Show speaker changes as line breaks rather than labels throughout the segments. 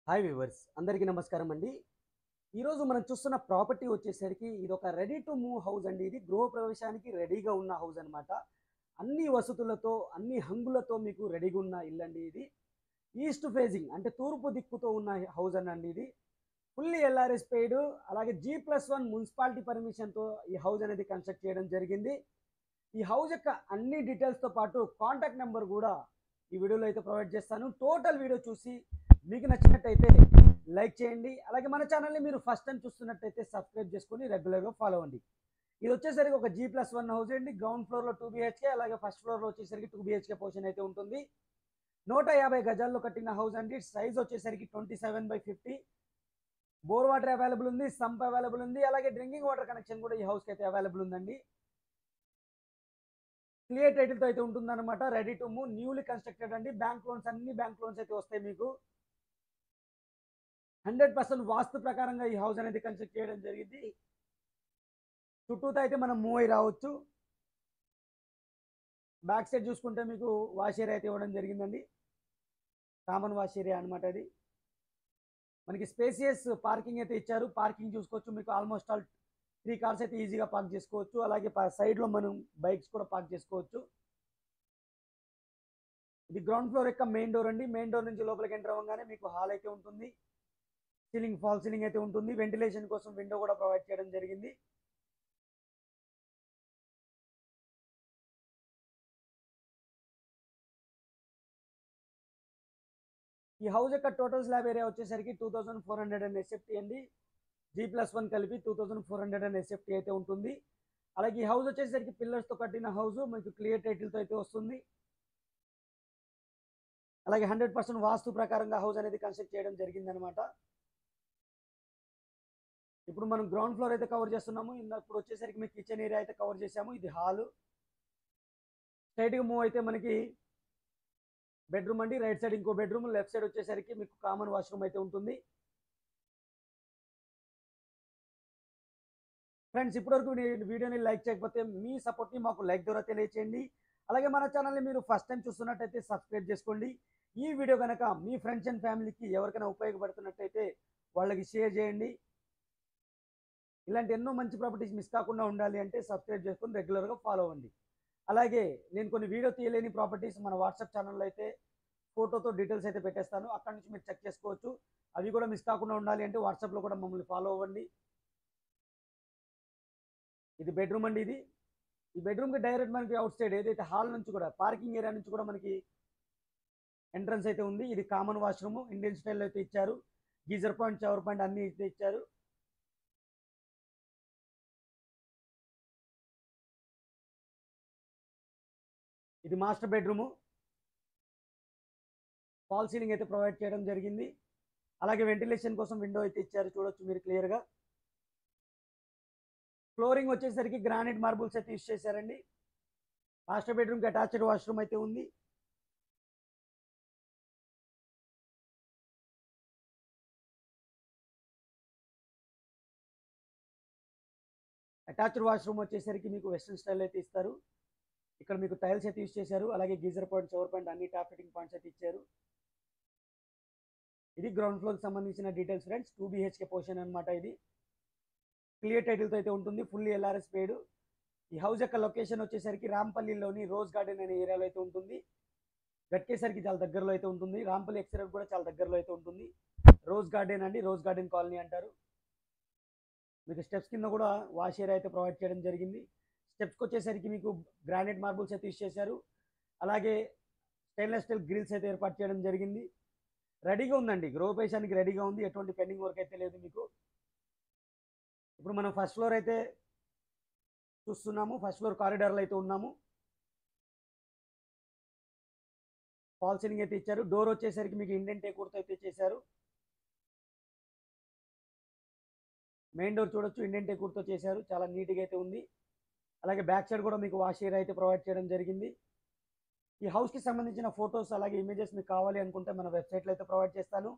Hi viewers అందరికీ నమస్కారం అండి. ఈరోజు మనం చూస్తున్న ప్రాపర్టీ వచ్చేసరికి ఇది ఒక రెడీ టు మూవ్ హౌస్ అండి. ఇది గృహప్రవేశానికి రెడీగా ఉన్న హౌస్ అన్నమాట. అన్ని వసతులతో అన్ని హంగులతో మీకు రెడీగా ఉన్న ఇల్లు అండి ఇది. ఈస్ట్ ఫేజింగ్ అంటే తూర్పు దిక్కుతో ఉన్న హౌస్ అండి ఇది. ఫుల్లీ ఎల్ఆర్ఎస్ పెయిడ్, అలాగే G+1 మున్సిపాలిటీ పర్మిషన్తో ఈ హౌస్ అనేది కన్స్ట్రక్ట్ చేయడం జరిగింది. ఈ హౌస్ యొక్క అన్ని డీటెయిల్స్తో పాటు కాంటాక్ట్ నెంబర్ కూడా ఈ వీడియోలో అయితే ప్రొవైడ్ చేస్తాను. టోటల్ వీడియో చూసి మీకు నచ్చినట్టయితే లైక్ చేయండి. అలాగే మన ఛానల్ని మీరు ఫస్ట్ టైం చూస్తున్నట్టయితే సబ్స్క్రైబ్ చేసుకొని రెగ్యులర్గా ఫాలో అవ్వండి. ఇది వచ్చేసరికి ఒక G+1 హౌస్ అండి. గ్రౌండ్ ఫ్లోర్లో 2 BHK, అలాగే ఫస్ట్ ఫ్లోర్లో వచ్చేసరికి 2 BHK పోర్షన్ అయితే ఉంటుంది. 150 గజాల్లో కట్టిన హౌస్ అండి. సైజ్ వచ్చేసరికి 27/50. బోర్ వాటర్ అవైలబుల్ ఉంది, సంప్ అవైలబుల్ ఉంది, అలాగే డ్రింకింగ్ వాటర్ కనెక్షన్ కూడా ఈ హౌస్కి అయితే అవైలబుల్ ఉందండి. క్లియర్ టైటిల్తో అయితే ఉంటుందన్నమాట. Ready to move, newly constructed అండి. బ్యాంక్ లోన్స్, అన్ని బ్యాంక్ లోన్స్ అయితే వస్తాయి మీకు. 100% వాస్తు ప్రకారంగా ఈ హౌస్ అనేది కన్స్ట్రక్ట్ చేయడం జరిగింది. చుట్టూతో అయితే మనం మూవ్ అయి రావచ్చు. బ్యాక్ సైడ్ చూసుకుంటే మీకు వాష్ ఏరియా అయితే ఇవ్వడం జరిగిందండి. కామన్ వాష్ ఏరియా అనమాట అది. మనకి స్పేసియస్ పార్కింగ్ అయితే ఇచ్చారు. పార్కింగ్ చూసుకోవచ్చు. మీకు ఆల్మోస్ట్ ఆల్ 3 కార్స్ అయితే ఈజీగా పార్క్ చేసుకోవచ్చు. అలాగే సైడ్లో మనం బైక్స్ కూడా పార్క్ చేసుకోవచ్చు. ఇది గ్రౌండ్ ఫ్లోర్ యొక్క మెయిన్ డోర్ అండి. మెయిన్ డోర్ నుంచి లోపలికి ఎంటర్ అవ్వగానే మీకు హాల్ అయితే ఉంటుంది. సీలింగ్ ఫాల్ సీలింగ్ అయితే ఉంటుంది. వెంటిలేషన్ కోసం విండో కూడా ప్రొవైడ్ చేయడం జరిగింది. ఈ హౌస్ యొక్క టోటల్ స్లాబ్ ఏరియా వచ్చేసరికి 2400 ఎస్ఎఫ్టీ అండి. G+1 కలిపి 2400 ఎస్ఎఫ్టీ అయితే ఉంటుంది. అలాగే ఈ హౌస్ వచ్చేసరికి పిల్లర్స్తో కట్టిన హౌస్, మీకు క్లియర్ టైటిల్తో అయితే వస్తుంది. అలాగే 100% వాస్తు ప్రకారంగా హౌస్ అనేది కన్స్ట్రక్ట్ చేయడం జరిగిందనమాట. ఇప్పుడు మనం గ్రౌండ్ ఫ్లోర్ అయితే కవర్ చేస్తున్నాము. ఇప్పుడు వచ్చేసరికి మీకు కిచెన్ ఏరియా అయితే కవర్ చేసాము. ఇది హాల్. స్ట్రైట్గా మూవ్ అయితే మనకి బెడ్రూమ్ అండి. రైట్ సైడ్ ఇంకో బెడ్రూమ్, లెఫ్ట్ సైడ్ వచ్చేసరికి మీకు కామన్ వాష్రూమ్ అయితే ఉంటుంది. ఫ్రెండ్స్, ఇప్పటివరకు వీడియోని లైక్ చేయకపోతే మీ సపోర్ట్ని మాకు లైక్ ద్వారా తెలియచేయండి. అలాగే మన ఛానల్ని మీరు ఫస్ట్ టైం చూస్తున్నట్టయితే సబ్స్క్రైబ్ చేసుకోండి. ఈ వీడియో కనుక మీ ఫ్రెండ్స్ అండ్ ఫ్యామిలీకి ఎవరికైనా ఉపయోగపడుతున్నట్టయితే వాళ్ళకి షేర్ చేయండి. ఇలాంటి ఎన్నో మంచి ప్రాపర్టీస్ మిస్ కాకుండా ఉండాలి అంటే సబ్స్క్రైబ్ చేసుకొని రెగ్యులర్గా ఫాలో అవ్వండి. అలాగే నేను కొన్ని వీడియో తీయలేని ప్రాపర్టీస్ మన వాట్సాప్ ఛానల్లో అయితే ఫోటోతో డీటెయిల్స్ అయితే పెట్టేస్తాను. అక్కడ నుంచి మీరు చెక్ చేసుకోవచ్చు. అవి కూడా మిస్ కాకుండా ఉండాలి అంటే వాట్సాప్లో కూడా మమ్మల్ని ఫాలో అవ్వండి. ఇది బెడ్రూమ్ అండి. ఇది ఈ బెడ్రూమ్కి డైరెక్ట్ మనకి అవుట్ సైడ్ ఏదైతే హాల్ నుంచి కూడా పార్కింగ్ ఏరియా నుంచి కూడా మనకి ఎంట్రన్స్ అయితే ఉంది. ఇది కామన్ వాష్రూమ్ ఇండియన్ స్టైల్లో అయితే ఇచ్చారు. గీజర్ పాయింట్, షవర్ పాయింట్ అన్ని అయితే ఇచ్చారు. ఇది మాస్టర్ బెడ్రూము. ఫాల్ సీలింగ్ అయితే ప్రొవైడ్ చేయడం జరిగింది. అలాగే వెంటిలేషన్ కోసం విండో అయితే ఇచ్చారు, చూడొచ్చు మీరు క్లియర్గా. ఫ్లోరింగ్ వచ్చేసరికి గ్రానైట్ మార్బుల్స్ అయితే యూస్ చేశారండి. మాస్టర్ బెడ్రూమ్కి అటాచ్డ్ వాష్రూమ్ అయితే ఉంది. అటాచ్డ్ వాష్రూమ్ వచ్చేసరికి మీకు వెస్ట్రన్ స్టైల్ అయితే ఇస్తారు. ఇక్కడ మీకు టైల్స్ అయితే యూస్ చేశారు. అలాగే గీజర్ పాయింట్, షవర్ పాయింట్ అన్ని టాప్ ఫిట్టింగ్ పాయింట్స్ అయితే ఇచ్చారు. ఇది గ్రౌండ్ ఫ్లోర్కి సంబంధించిన డీటెయిల్స్ ఫ్రెండ్స్. 2 BHK పోర్షన్ అనమాట. ఇది క్లియర్ టైటిల్తో అయితే ఉంటుంది. ఫుల్లీ ఎల్ఆర్ఎస్ పేడ్. ఈ హౌస్ యొక్క లొకేషన్ వచ్చేసరికి రాంపల్లిలోని రోజ్ గార్డెన్ అనే ఏరియాలో అయితే ఉంటుంది. గట్కేసరికి చాలా దగ్గరలో అయితే ఉంటుంది. రాంపల్లి ఎక్స్రేట్ కూడా చాలా దగ్గరలో అయితే ఉంటుంది. రోజ్ గార్డెన్ అండి, రోజ్ గార్డెన్ కాలనీ అంటారు. మీకు స్టెప్స్ కింద కూడా వాష్ ఏరియా అయితే ప్రొవైడ్ చేయడం జరిగింది. స్టెప్స్కి వచ్చేసరికి మీకు గ్రానైట్ మార్బుల్స్ అయితే యూస్ చేశారు. అలాగే స్టెయిన్లెస్ స్టీల్ గ్రిల్స్ అయితే ఏర్పాటు చేయడం జరిగింది. రెడీగా ఉందండి, గృహప్రవేశానికి రెడీగా ఉంది. ఎటువంటి పెండింగ్ వర్క్ అయితే లేదు మీకు. ఇప్పుడు మనం ఫస్ట్ ఫ్లోర్ అయితే చూస్తున్నాము. ఫస్ట్ ఫ్లోర్ కారిడార్లో అయితే ఉన్నాము. ఫాల్ సీలింగ్ అయితే ఇచ్చారు. డోర్ వచ్చేసరికి మీకు ఇండియన్ టేక్వుడ్తో అయితే చేశారు. మెయిన్ డోర్ చూడొచ్చు, ఇండియన్ టేక్వుడ్తో చేశారు. చాలా నీట్గా అయితే ఉంది. అలాగే బ్యాక్ సైడ్ కూడా మీకు వాష్ ఏరియా అయితే ప్రొవైడ్ చేయడం జరిగింది. ఈ హౌస్కి సంబంధించిన ఫొటోస్ అలాగే ఇమేజెస్ మీకు కావాలి అనుకుంటే మన వెబ్సైట్లో అయితే ప్రొవైడ్ చేస్తాను.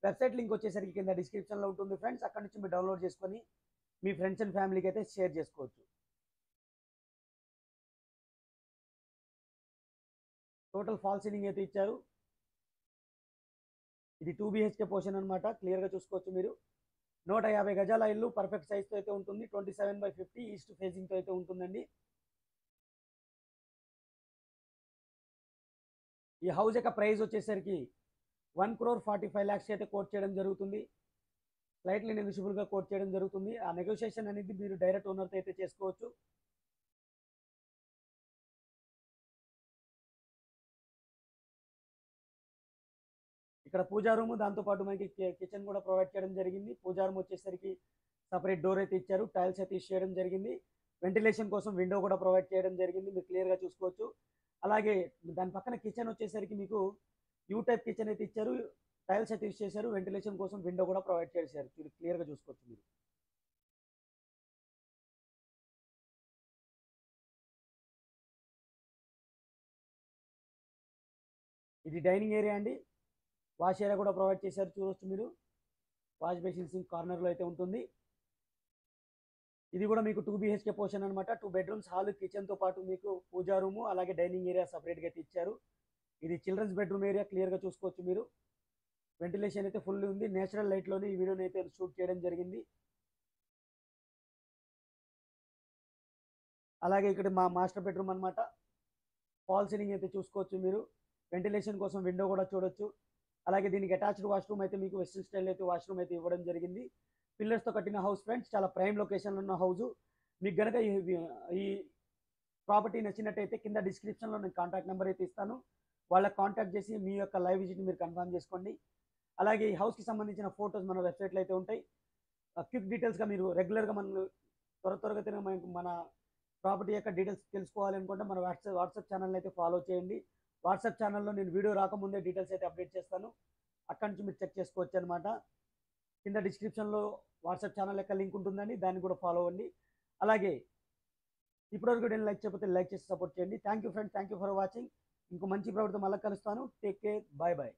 వెబ్సైట్ లింక్ వచ్చేసరికి కింద డిస్క్రిప్షన్లో ఉంటుంది ఫ్రెండ్స్. అక్కడ నుంచి మీరు డౌన్లోడ్ చేసుకొని మీ ఫ్రెండ్స్ అండ్ ఫ్యామిలీకి అయితే షేర్ చేసుకోవచ్చు. టోటల్ ఫాల్ సీలింగ్ అయితే ఇచ్చారు. ఇది 2 BHK పోర్షన్ అనమాట. క్లియర్గా చూసుకోవచ్చు మీరు. 150 గజాల ఇల్లు పర్ఫెక్ట్ సైజ్తో అయితే ఉంటుంది. 27/50 ఈస్ట్ ఫేసింగ్తో అయితే ఉంటుందండి. ఈ హౌస్ యొక్క ప్రైస్ వచ్చేసరికి 1,45,00,000 అయితే కోట్ చేయడం జరుగుతుంది. స్లైట్లీ నెగోషియబుల్గా కోట్ చేయడం జరుగుతుంది. ఆ నెగోషియేషన్ అనేది మీరు డైరెక్ట్ ఓనర్తో అయితే చేసుకోవచ్చు. ఇక్కడ పూజా రూమ్, దాంతోపాటు మనకి కిచెన్ కూడా ప్రొవైడ్ చేయడం జరిగింది. పూజా రూమ్ వచ్చేసరికి సపరేట్ డోర్ అయితే ఇచ్చారు. టైల్స్ అయితే చేయడం జరిగింది. వెంటిలేషన్ కోసం విండో కూడా ప్రొవైడ్ చేయడం జరిగింది. మీరు క్లియర్గా చూసుకోవచ్చు. అలాగే దాని పక్కన కిచెన్ వచ్చేసరికి మీకు యూ టైప్ కిచెన్ అయితే ఇచ్చారు. టైల్స్ అయితే యూస్ చేశారు. వెంటిలేషన్ కోసం విండో కూడా ప్రొవైడ్ చేశారు. క్లియర్గా చూసుకోవచ్చు మీరు. ఇది డైనింగ్ ఏరియా అండి. వాష్ ఏరియా కూడా ప్రొవైడ్ చేశారు. చూడవచ్చు మీరు. వాష్ బేసిన్ సింక్ కార్నర్లో అయితే ఉంటుంది. ఇది కూడా మీకు 2 BHK పోర్షన్ అనమాట. 2 బెడ్రూమ్స్, హాల్, కిచెన్తో పాటు మీకు పూజా రూము అలాగే డైనింగ్ ఏరియా సపరేట్గా అయితే ఇచ్చారు. ఇది చిల్డ్రన్స్ బెడ్రూమ్ ఏరియా. క్లియర్గా చూసుకోవచ్చు మీరు. వెంటిలేషన్ అయితే ఫుల్ ఉంది. నేచురల్ లైట్లోనే ఈ వీడియోని అయితే షూట్ చేయడం జరిగింది. అలాగే ఇక్కడ మా మాస్టర్ బెడ్రూమ్ అనమాట. ఫాల్ సీలింగ్ అయితే చూసుకోవచ్చు మీరు. వెంటిలేషన్ కోసం విండో కూడా చూడొచ్చు. అలాగే దీనికి అటాచ్డ్ వాష్రూమ్ అయితే మీకు వెస్టర్న్ స్టైల్ అయితే వాష్రూమ్ అయితే ఇవ్వడం జరిగింది. పిల్లర్స్తో కట్టిన హౌస్ ఫ్రెండ్స్. చాలా ప్రైమ్ లొకేషన్లో ఉన్న హౌస్. మీకు కనుక ఈ ప్రాపర్టీ నచ్చినట్టయితే కింద డిస్క్రిప్షన్లో నేను కాంటాక్ట్ నెంబర్ అయితే ఇస్తాను. వాళ్ళకి కాంటాక్ట్ చేసి మీ యొక్క లైవ్ విజిట్ మీరు కన్ఫర్మ్ చేసుకోండి. అలాగే ఈ హౌస్కి సంబంధించిన ఫొటోస్ మన వెబ్సైట్లో అయితే ఉంటాయి. క్విక్ డీటెయిల్స్గా మీరు రెగ్యులర్గా త్వరగా మన ప్రాపర్టీ యొక్క డీటెయిల్స్ తెలుసుకోవాలనుకుంటే మన వాట్సాప్ ఛానల్ని అయితే ఫాలో చేయండి. వాట్సాప్ ఛానల్లో నేను వీడియో రాకముందే డీటెయిల్స్ అయితే అప్డేట్ చేస్తాను. అక్కడి నుంచి మీరు చెక్ చేసుకోవచ్చు అనమాట. కింద డిస్క్రిప్షన్లో వాట్సాప్ ఛానల్ యొక్క లింక్ ఉంటుందండి. దాన్ని కూడా ఫాలో అవ్వండి. అలాగే ఇప్పటివరకు నేను లైక్ చేయకపోతే లైక్ చేసి సపోర్ట్ చేయండి. Thank you friends. Thank you for watching. ఇంకో మంచి ప్రవర్తన మళ్ళీ కలుస్తాను. Take care. Bye bye.